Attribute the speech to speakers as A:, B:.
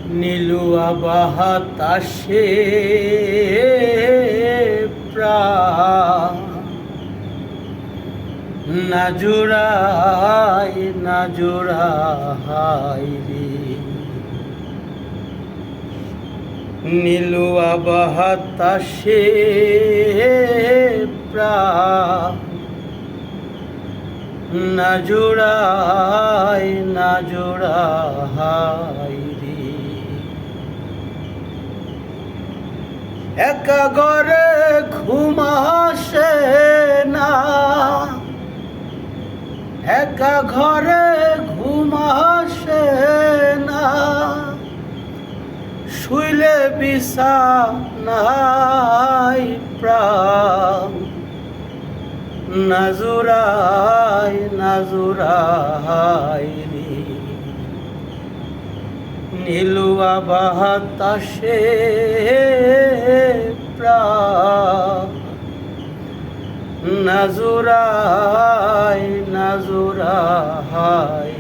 A: নীলুয়া বাতাসে প্রাণ না জোড়ায় না জোড়ায় রে। নীলুয়া বাতাসে প্রাণ না জোড়ায় না জোড়ায় রে। একা ঘরে ঘুম আসে না, একা ঘরে ঘুম আসে না, শুইলে বিছানায় প্রাণ না জোড়ায় না জোড়ায় রে। নীলুয়া বাতাসে প্রাণ না জোড়ায় না জোড়ায়